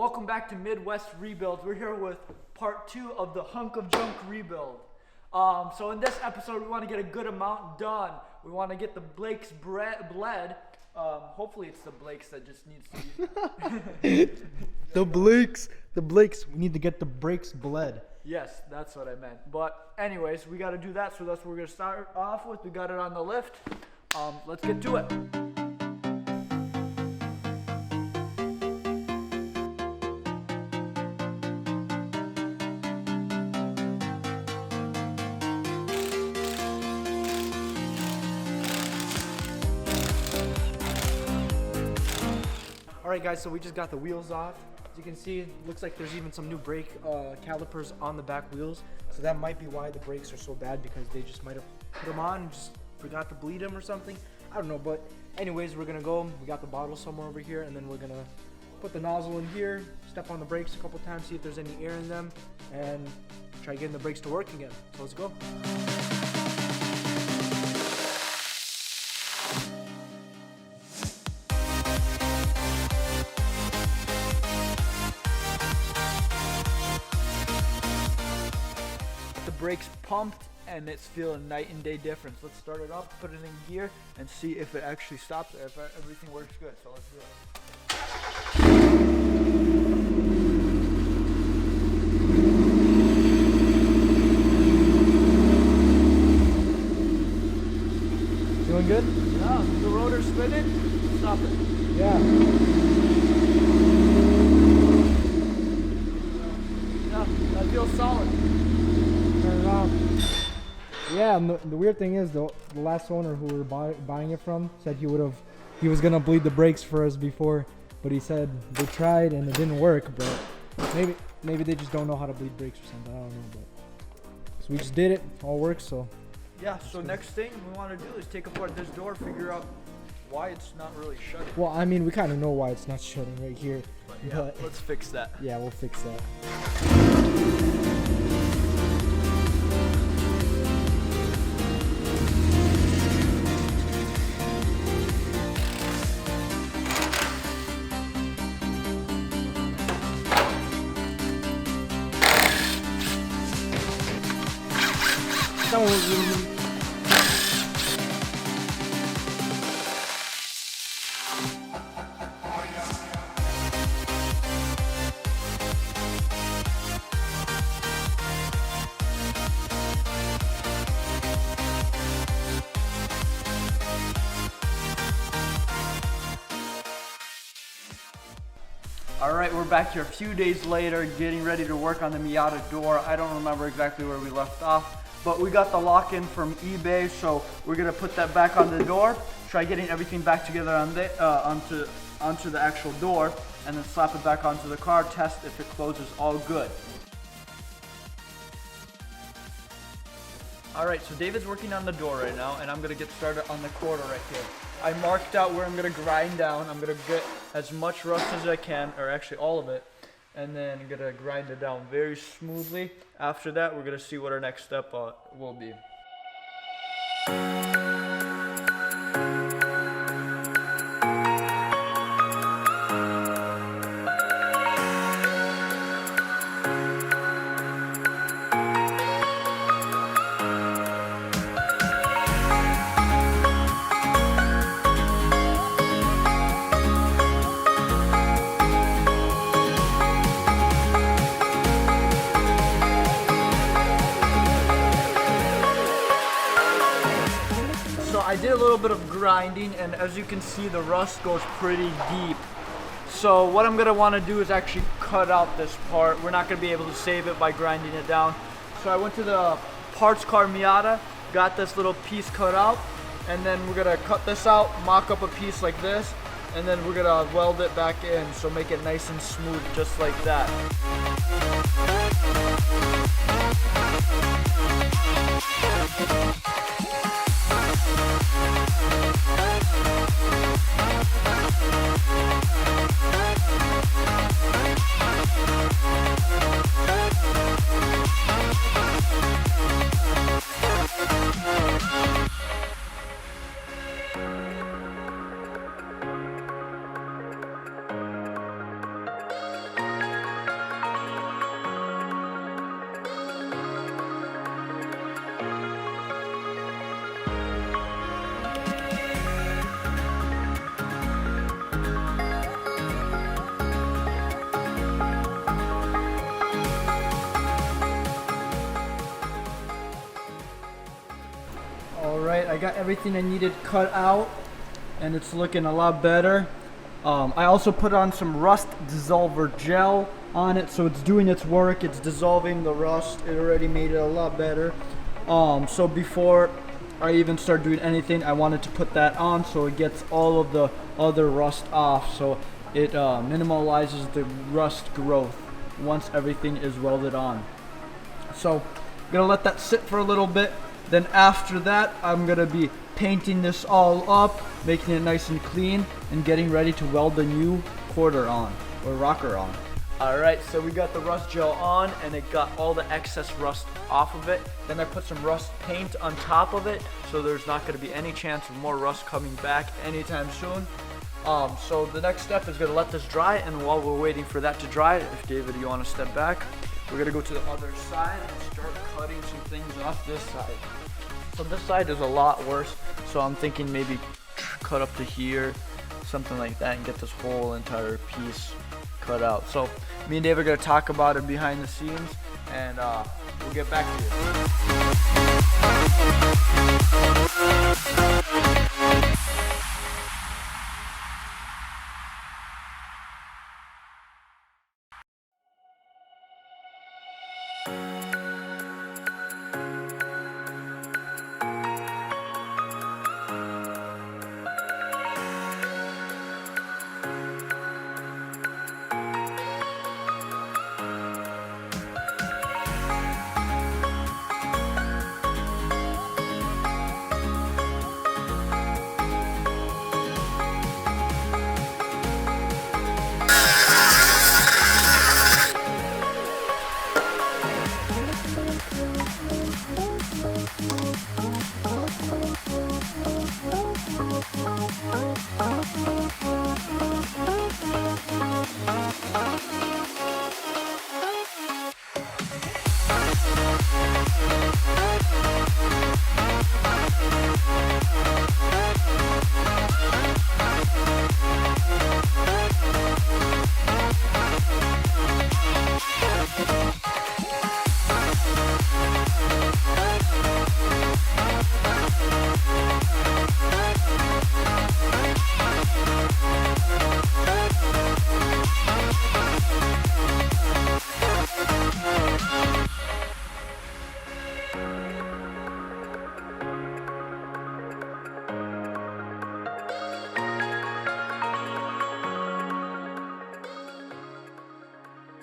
Welcome back to Midwest Rebuilds. We're here with part 2 of the hunk of junk rebuild. So in this episode, we want to get a good amount done. We want to get the Blake's bled. Hopefully it's the Blake's that just needs to be... The Blakes. We need to get the brakes bled. Yes, that's what I meant. But anyways, we got to do that. So that's what we're going to start off with. We got it on the lift. Let's get to it. Alright guys, so we just got the wheels off. As you can see, it looks like there's even some new brake calipers on the back wheels. So that might be why the brakes are so bad, because they just might have put them on and just forgot to bleed them or something. I don't know, but anyways, we're gonna go. We got the bottle somewhere over here, and then we're gonna put the nozzle in here, step on the brakes a couple times, see if there's any air in them, and try getting the brakes to work again. So let's go. Brakes pumped and it's feeling night and day difference. Let's start it up, put it in gear, and see if it actually stops, if everything works good. So let's do it. Feeling good? Yeah, the rotor's spinning, stop it. Yeah. Yeah, that feels solid. Turn it off. Yeah, and the weird thing is, the last owner who we were buying it from said he was gonna bleed the brakes for us before, but he said they tried and it didn't work. But maybe they just don't know how to bleed brakes or something. I don't know. But so we just did it. All works. So yeah. So next thing we want to do is take apart this door, figure out why it's not really shutting. well, I mean, we kind of know why it's not shutting right here. But yeah, let's fix that. Yeah, we'll fix that. Alright, we're back here a few days later, getting ready to work on the Miata door. I don't remember exactly where we left off, but we got the lock-in from eBay, so we're gonna put that back on the door, try getting everything back together on onto the actual door, and then slap it back onto the car, test if it closes all good. Alright, so David's working on the door right now, and I'm gonna get started on the quarter right here. I marked out where I'm gonna grind down. I'm gonna get as much rust as I can, or actually all of it, and then I'm gonna grind it down very smoothly. After that, we're gonna see what our next step will be. I did a little bit of grinding, and as you can see, the rust goes pretty deep. So what I'm gonna wanna do is actually cut out this part. We're not gonna be able to save it by grinding it down. So I went to the parts car Miata, got this little piece cut out, and then we're gonna cut this out, mock up a piece like this, and then we're gonna weld it back in, so make it nice and smooth, just like that. got everything I needed cut out, and it's looking a lot better. I also put on some rust dissolver gel on it, so it's doing its work. It's dissolving the rust. It already made it a lot better. So before I even start doing anything, I wanted to put that on so it gets all of the other rust off, so it minimalizes the rust growth once everything is welded on. So I'm gonna let that sit for a little bit. Then after that, I'm gonna be painting this all up, making it nice and clean, and getting ready to weld the new quarter on, or rocker on. Alright, so we got the rust gel on, and it got all the excess rust off of it. Then I put some rust paint on top of it, so there's not going to be any chance of more rust coming back anytime soon. So the next step is going to let this dry, and while we're waiting for that to dry, if David, you want to step back, we're going to go to the other side and start cutting some things off this side. So this side is a lot worse, so I'm thinking maybe cut up to here, something like that, and get this whole entire piece cut out. So me and Dave are going to talk about it behind the scenes, and we'll get back to you.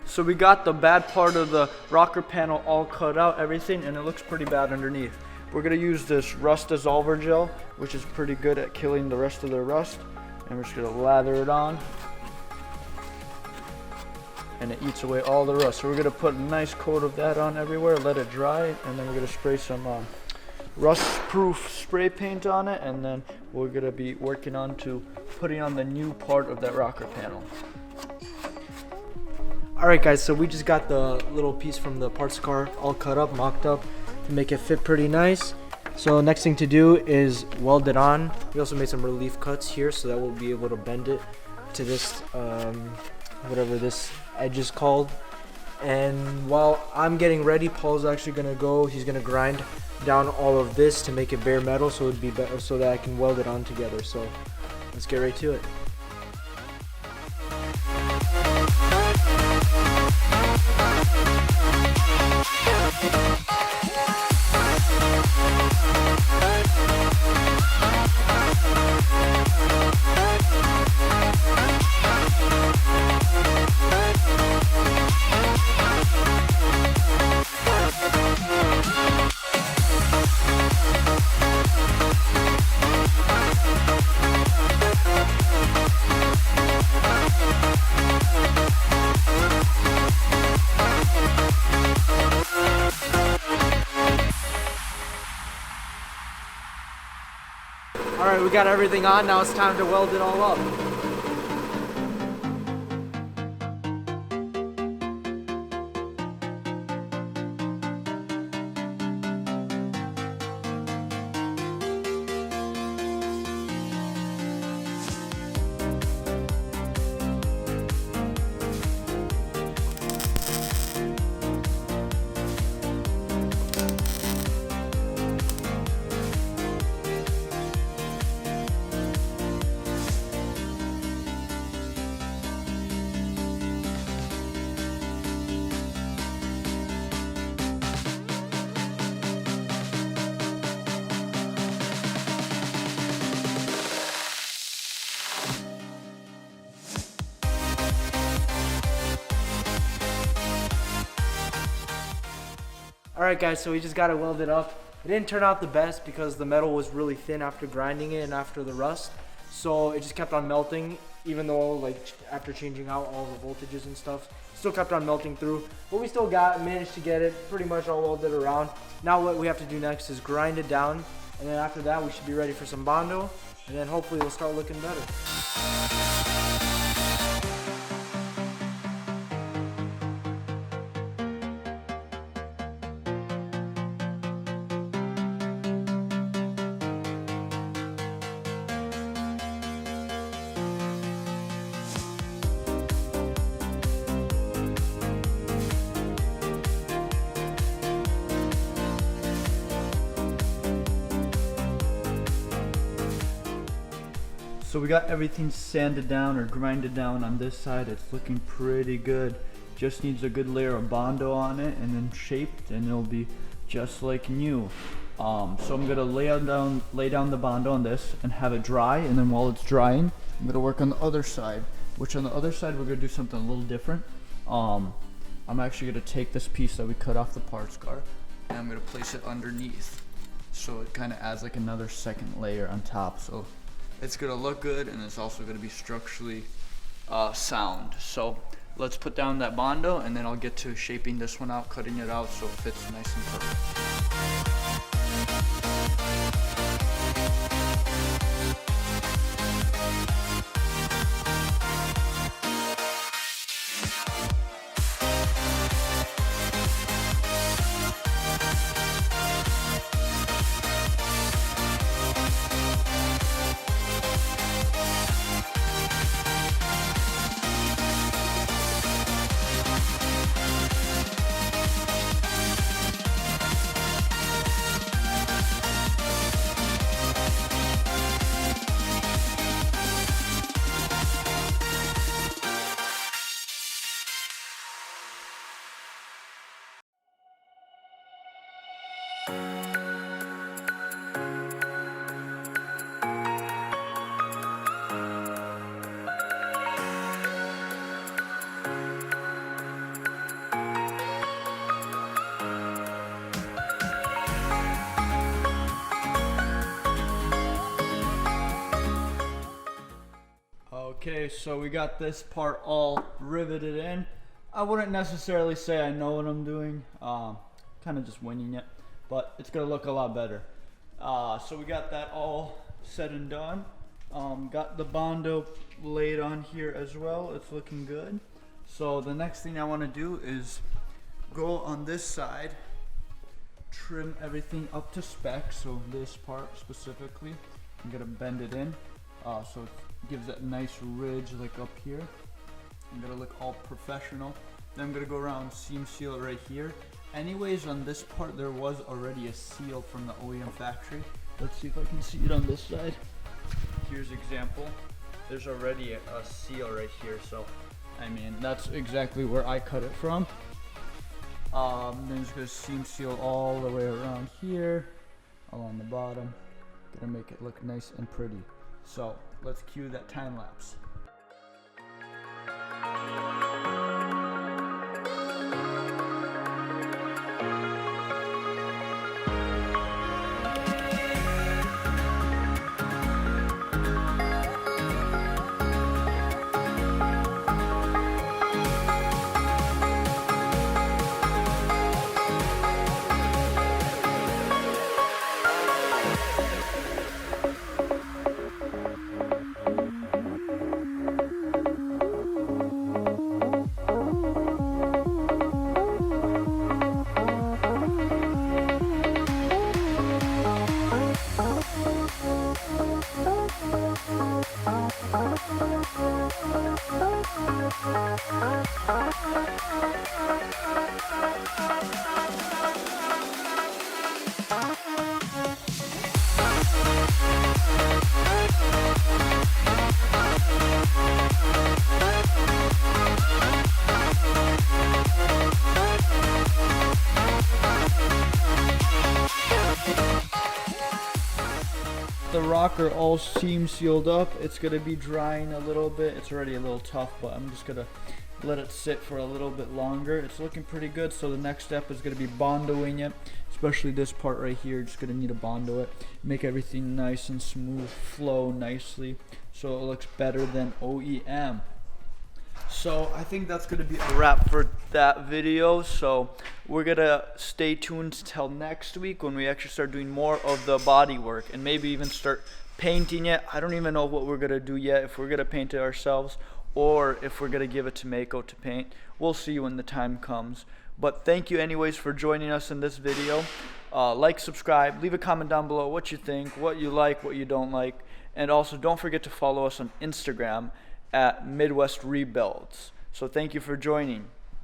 So we got the bad part of the rocker panel all cut out, everything, and it looks pretty bad underneath. We're gonna use this rust dissolver gel, which is pretty good at killing the rest of the rust, and we're just gonna lather it on, and it eats away all the rust. So we're gonna put a nice coat of that on everywhere, let it dry, and then we're gonna spray some rust-proof spray paint on it, and then we're gonna be working on to putting on the new part of that rocker panel. Alright guys, so we just got the little piece from the parts car all cut up, mocked up to make it fit pretty nice. So next thing to do is weld it on. We also made some relief cuts here so that we'll be able to bend it to this, whatever this edge is called. And while I'm getting ready, Paul's actually gonna go, he's gonna grind down all of this to make it bare metal so it'd be better, so that I can weld it on together. So let's get right to it. Alright, we got everything on, now it's time to weld it all up. Alright guys, so we just got it welded up. It didn't turn out the best because the metal was really thin after grinding it and after the rust. So it just kept on melting, even though like after changing out all the voltages and stuff, still kept on melting through. But we still managed to get it pretty much all welded around. Now what we have to do next is grind it down, and then after that we should be ready for some Bondo, and then hopefully it'll start looking better. So we got everything sanded down or grinded down on this side. It's looking pretty good. Just needs a good layer of Bondo on it and then shaped, and it'll be just like new. So I'm gonna lay down the Bondo on this and have it dry, and then while it's drying, I'm gonna work on the other side, which on the other side we're gonna do something a little different. I'm actually gonna take this piece that we cut off the parts car and I'm gonna place it underneath. So it kind of adds like another second layer on top. So it's gonna look good, and it's also gonna be structurally sound. So let's put down that Bondo, and then I'll get to shaping this one out, cutting it out so it fits nice and perfect. Okay, so we got this part all riveted in. I wouldn't necessarily say I know what I'm doing, kind of just winging it, but it's gonna look a lot better. So we got that all said and done. Got the Bondo laid on here as well. It's looking good. So the next thing I want to do is go on this side, trim everything up to spec. So this part specifically, I'm gonna bend it in, so it gives that nice ridge like up here. I'm gonna look all professional. Then I'm gonna go around seam seal it right here. Anyways, on this part there was already a seal from the OEM factory. Let's see if I can see it on this side. Here's example. There's already a seal right here, so I mean that's exactly where I cut it from. Then just gonna seam seal all the way around here, along the bottom. Gonna make it look nice and pretty. So let's cue that time lapse. The rocker all seam sealed up. It's gonna be drying a little bit. It's already a little tough, but I'm just gonna let it sit for a little bit longer. It's looking pretty good. So the next step is going to be bondoing it, especially this part right here. Just going to need to bondo it, make everything nice and smooth, flow nicely so it looks better than OEM. So I think that's going to be a wrap for that video. So we're going to stay tuned till next week when we actually start doing more of the body work and maybe even start painting it. I don't even know what we're going to do yet, if we're going to paint it ourselves or if we're going to give it to Mako to paint. We'll see when the time comes. But thank you anyways for joining us in this video. Like, subscribe, leave a comment down below what you think, what you like, what you don't like. And also don't forget to follow us on Instagram at Midwest Rebuilds. So thank you for joining.